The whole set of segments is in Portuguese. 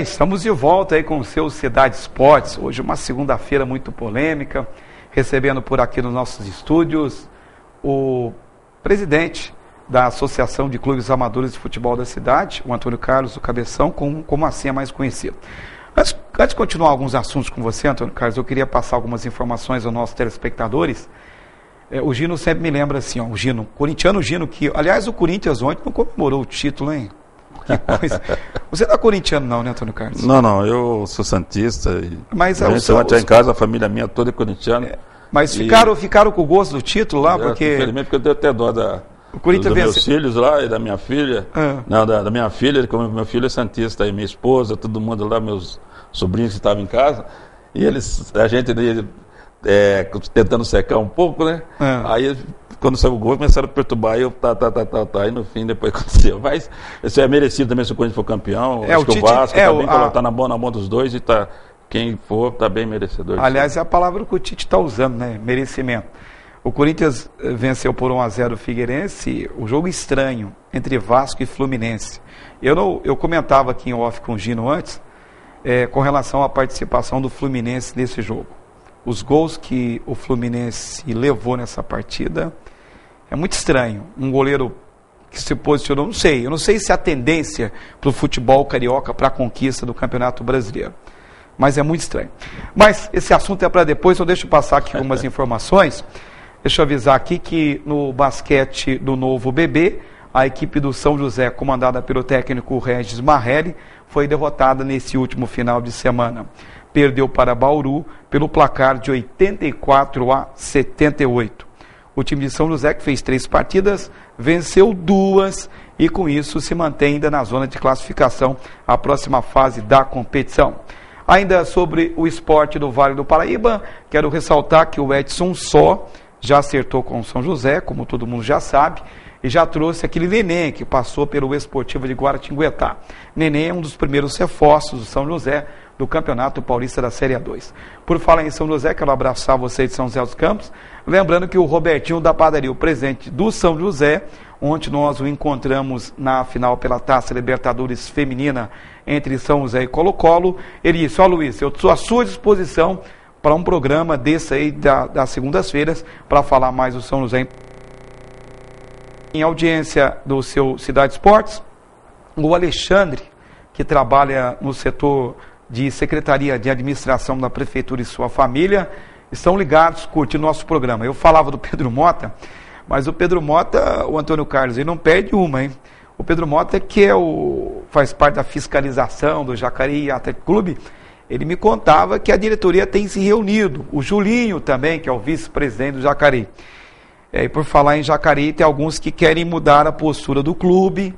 Estamos de volta aí com o seu Cidade Esportes. Hoje uma segunda-feira muito polêmica, recebendo por aqui nos nossos estúdios o presidente da Associação de Clubes Amadores de Futebol da cidade, o Antônio Carlos, o Cabeção, como assim é mais conhecido. Antes de continuar alguns assuntos com você, Antônio Carlos, eu queria passar algumas informações aos nossos telespectadores. O Gino sempre me lembra assim, o Gino, corintiano Gino, que, aliás, o Corinthians ontem não comemorou o título, hein? Que coisa. Você não é corintiano não, né, Antônio Carlos? Não, eu sou santista. Mas ontem em casa, a família minha toda é corintiana. Mas ficaram com o gosto do título lá, porque... Infelizmente, porque eu tenho até dó dos meus filhos lá e da minha filha. Não, da minha filha, como meu filho é santista, e minha esposa, todo mundo lá, meus sobrinhos que estavam em casa, e a gente tentando secar um pouco, né? Aí, quando saiu o gol, começaram a perturbar, e eu e no fim depois aconteceu. Mas isso é merecido também se o Corinthians for campeão. Acho que o Vasco tá na mão dos dois e quem for tá bem merecedor. Aliás, é a palavra que o Tite está usando, né? Merecimento. O Corinthians venceu por 1-0 o Figueirense, o jogo estranho entre Vasco e Fluminense. Eu comentava aqui em off com o Gino antes, com relação à participação do Fluminense nesse jogo. Os gols que o Fluminense levou nessa partida é muito estranho. Um goleiro que se posicionou, eu não sei se a tendência para o futebol carioca para a conquista do Campeonato Brasileiro, mas é muito estranho. Mas esse assunto é para depois, eu deixo passar aqui algumas informações. Deixa eu avisar aqui que no basquete do Novo Bebê, a equipe do São José, comandada pelo técnico Regis Marrelli, foi derrotada nesse último final de semana. Perdeu para Bauru pelo placar de 84-78. O time de São José, que fez 3 partidas, venceu 2 e com isso se mantém ainda na zona de classificação à próxima fase da competição. Ainda sobre o esporte do Vale do Paraíba, quero ressaltar que o Edson Só já acertou com o São José, como todo mundo já sabe, e já trouxe aquele Neném que passou pelo Esportivo de Guaratinguetá. Neném é um dos primeiros reforços do São José do Campeonato Paulista da Série A2. Por falar em São José, quero abraçar vocês de São José dos Campos, lembrando que o Robertinho da Padaria, o presidente do São José, ontem nós o encontramos na final pela Taça Libertadores Feminina entre São José e Colo-Colo. Ele disse: Luiz, eu estou à sua disposição para um programa desse aí das segundas-feiras, para falar mais do São José. Em audiência do seu Cidade Esportes, o Alexandre, que trabalha no setor de Secretaria de Administração da Prefeitura e sua família, estão ligados, curtindo nosso programa. Eu falava do Pedro Mota, mas o Pedro Mota, o Antônio Carlos, ele não perde uma, hein? O Pedro Mota, que faz parte da fiscalização do Jacareí Atlético Clube, ele me contava que a diretoria tem se reunido. O Julinho também, que é o vice-presidente do Jacareí. E por falar em Jacareí, tem alguns que querem mudar a postura do clube,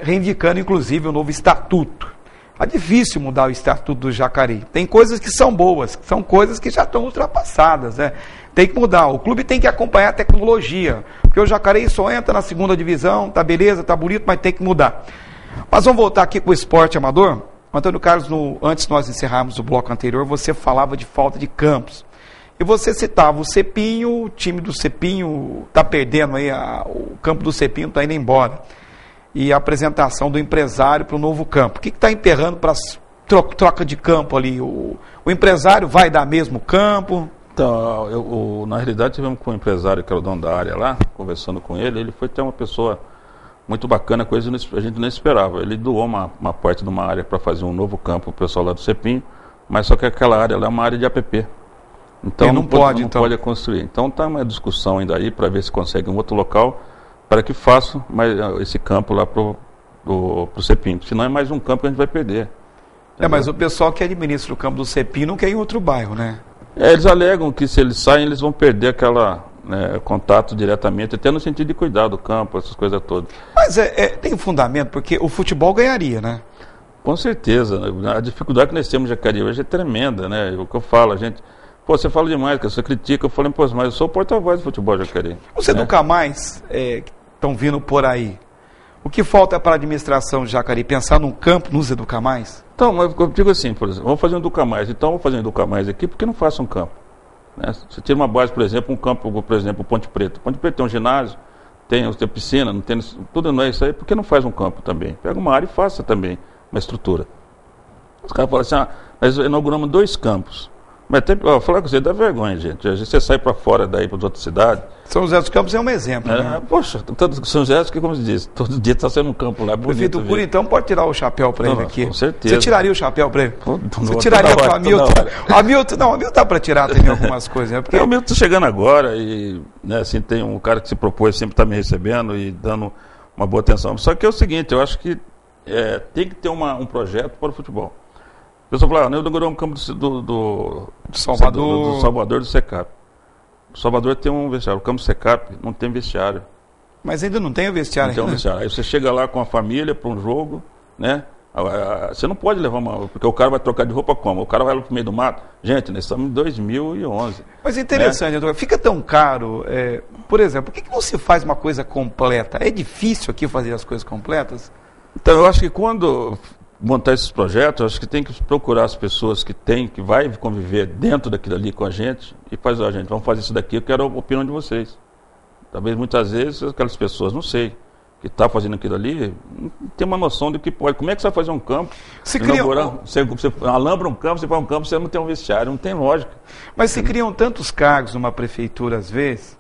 reivindicando inclusive o novo estatuto. É difícil mudar o estatuto do Jacareí. Tem coisas que são boas, que são coisas que já estão ultrapassadas, né? Tem que mudar. O clube tem que acompanhar a tecnologia, porque o Jacareí só entra na 2ª divisão, tá beleza, tá bonito, mas tem que mudar. Mas vamos voltar aqui com o esporte amador. Antônio Carlos, antes de nós encerrarmos o bloco anterior, você falava de falta de campos. E você citava o Cepinho, o time do Cepinho está perdendo aí, o campo do Cepinho está indo embora. E a apresentação do empresário para o novo campo. O que está emperrando para troca de campo ali? O empresário vai dar mesmo campo? Então, na realidade, tivemos com o empresário, que era o dono da área lá, conversando com ele foi até uma pessoa muito bacana, coisa que a gente não esperava. Ele doou uma parte de uma área para fazer um novo campo para o pessoal lá do Cepinho, mas só que aquela área lá é uma área de APP. Então não pode construir. Então está uma discussão ainda aí para ver se consegue um outro local para que faça esse campo lá pro Cepinho. Senão é mais um campo que a gente vai perder. Entendeu? Mas o pessoal que administra o campo do Cepinho não quer ir em outro bairro, né? Eles alegam que se eles saem, eles vão perder contato diretamente, até no sentido de cuidar do campo, essas coisas todas. Mas tem fundamento, porque o futebol ganharia, né? Com certeza. A dificuldade que nós temos de Jacareí hoje é tremenda, né? O que eu falo, você fala demais, você critica, eu falo, mas eu sou o porta-voz do futebol de Jacareí. Os Educamais que estão vindo por aí, o que falta para a administração de Jacareí? Pensar num campo nos Educamais? Então, eu digo assim, por exemplo, vamos fazer um Educamais. Então, vamos fazer um Educamais aqui, por que não faça um campo? Né? Você tira uma base, por exemplo, um campo, por exemplo, Ponte Preta. Ponte Preta tem um ginásio, tem piscina, não tem, tudo não é isso aí, por que não faz um campo também? Pega uma área e faça também. uma estrutura. Os caras falam assim, nós inauguramos 2 campos. Mas tem, falar com você, dá vergonha, gente. Você sai para fora daí, para outras cidades. São José dos Campos é um exemplo. Né? Poxa, São José, que como se diz, todo dia está sendo um campo lá. Prefeito Cury, então pode tirar o chapéu para ele aqui. Com certeza. Você tiraria o chapéu para ele? Você tiraria para o Hamilton? Hamilton dá para tirar também algumas coisas. Né? Porque... O Hamilton está chegando agora e né, assim, tem um cara que se propôs, sempre está me recebendo e dando uma boa atenção. Só que é o seguinte, eu acho que tem que ter um projeto para o futebol. O pessoal fala, eu inaugurei um campo do Salvador do Secap. O Salvador tem um vestiário, o campo Secap não tem vestiário. Mas ainda não tem o vestiário. Não tem um vestiário. Aí você chega lá com a família para um jogo, né? Você não pode levar porque o cara vai trocar de roupa como? O cara vai lá pro meio do mato. Gente, nós estamos em 2011. Mas é interessante, né? Fica tão caro. Por exemplo, por que não se faz uma coisa completa? É difícil aqui fazer as coisas completas? Então, eu acho que quando montar esses projetos, acho que tem que procurar as pessoas que vai conviver dentro daquilo ali com a gente e fazer, gente, vamos fazer isso daqui, eu quero a opinião de vocês. Talvez muitas vezes aquelas pessoas, não sei, que está fazendo aquilo ali, não tem uma noção do que pode. Como é que você vai fazer um campo? Você alambra um campo, você faz um campo, você não tem um vestiário, não tem lógica. Mas se criam tantos cargos numa prefeitura às vezes,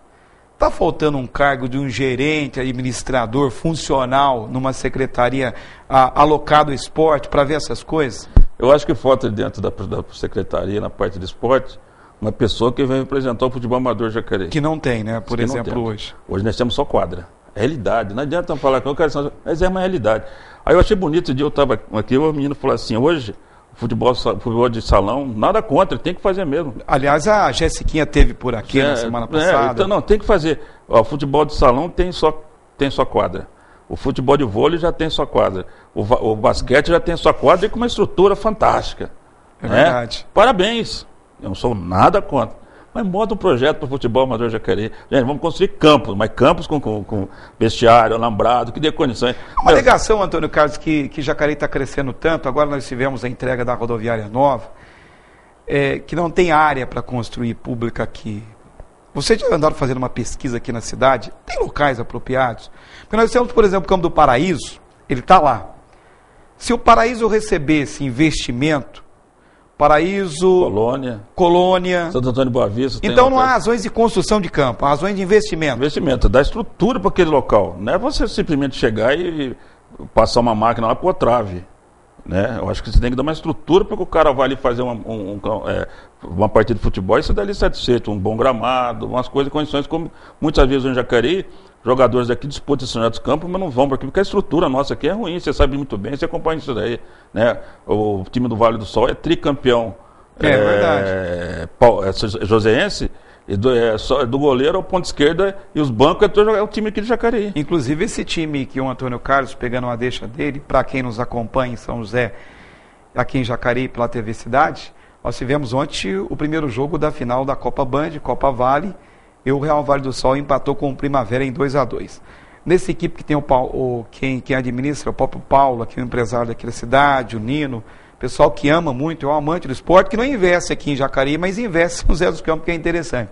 está faltando um cargo de um gerente, administrador, funcional, numa secretaria alocado ao esporte para ver essas coisas? Eu acho que falta dentro da secretaria, na parte de esporte, uma pessoa que vem representar o futebol amador Jacareí. Que não tem, né? Por exemplo, hoje. Hoje nós temos só quadra. É realidade. Não adianta falar que eu quero, mas é uma realidade. Aí eu achei bonito, o dia eu estava aqui, o menino falou assim, hoje, futebol de salão, nada contra, tem que fazer mesmo. Aliás, a Jessiquinha teve por aqui na semana passada. Então, não, tem que fazer. O futebol de salão tem só quadra. O futebol de vôlei já tem sua quadra. O basquete já tem sua quadra e com uma estrutura fantástica. É verdade. Parabéns. Eu não sou nada contra. Mas monta um projeto para o futebol amador Jacareí. Gente, vamos construir campos, mas campos com vestiário, alambrado, que dê condições. Uma alegação, Antônio Carlos, que Jacareí está crescendo tanto, agora nós tivemos a entrega da rodoviária nova, que não tem área para construir pública aqui. Vocês já andaram fazendo uma pesquisa aqui na cidade? Tem locais apropriados? Porque nós temos, por exemplo, o Campo do Paraíso, ele está lá. Se o Paraíso recebesse investimento, Paraíso, Colônia, Santo Antônio de Boa Vista. Então não há razões de construção de campo, há razões de investimento. Investimento, dá estrutura para aquele local. Não é você simplesmente chegar e passar uma máquina lá por trave. Né? Eu acho que você tem que dar uma estrutura para que o cara vá ali fazer uma partida de futebol e você dá ali satisfeito, um bom gramado, umas coisas, condições como muitas vezes no Jacareí, jogadores daqui disputam dos campos, mas não vão porque a estrutura nossa aqui é ruim, você sabe muito bem, você acompanha isso daí. Né? O time do Vale do Sol é tricampeão. Verdade. Joseense, do goleiro ao ponto esquerda e os bancos é o time aqui de Jacareí. Inclusive esse time que o Antônio Carlos, pegando uma deixa dele, para quem nos acompanha em São José, aqui em Jacareí pela TV Cidade, nós tivemos ontem o primeiro jogo da final da Copa Band, Copa Vale, e o Real Vale do Sol empatou com o Primavera em 2-2. Nessa equipe que tem quem administra, o próprio Paulo, aqui o empresário daquela cidade, o Nino, pessoal que ama muito, é um amante do esporte, que não investe aqui em Jacareí, mas investe no Zé dos Campos, que é interessante.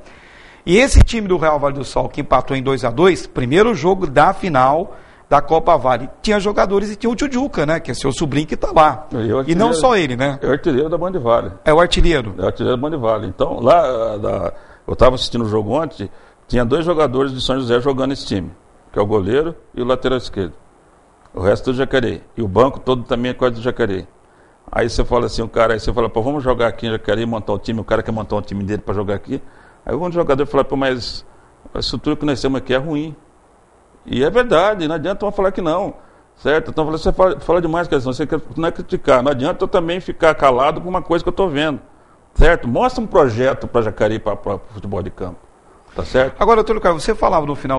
E esse time do Real Vale do Sol, que empatou em 2-2, primeiro jogo da final da Copa Vale, tinha jogadores e tinha o Tchutchuca, né, que é seu sobrinho que está lá. E não só ele, né? É o artilheiro da Band Vale. É o artilheiro. É o artilheiro da Band Vale. Então, lá, eu estava assistindo o jogo ontem, tinha 2 jogadores de São José jogando esse time, que é o goleiro e o lateral esquerdo. O resto é do Jacareí. E o banco todo também é quase do Jacareí. Aí você fala assim, aí você fala, vamos jogar aqui em Jacareí, montar um time, o cara quer montar um time dele para jogar aqui. Aí um jogador fala, mas a estrutura que nós temos aqui é ruim. E é verdade, não adianta falar que não, certo? Então você fala demais, você não é criticar, não adianta eu também ficar calado por uma coisa que eu estou vendo, certo? Mostra um projeto para Jacareí, para futebol de campo, tá certo? Agora, doutor Carlos, você falava no final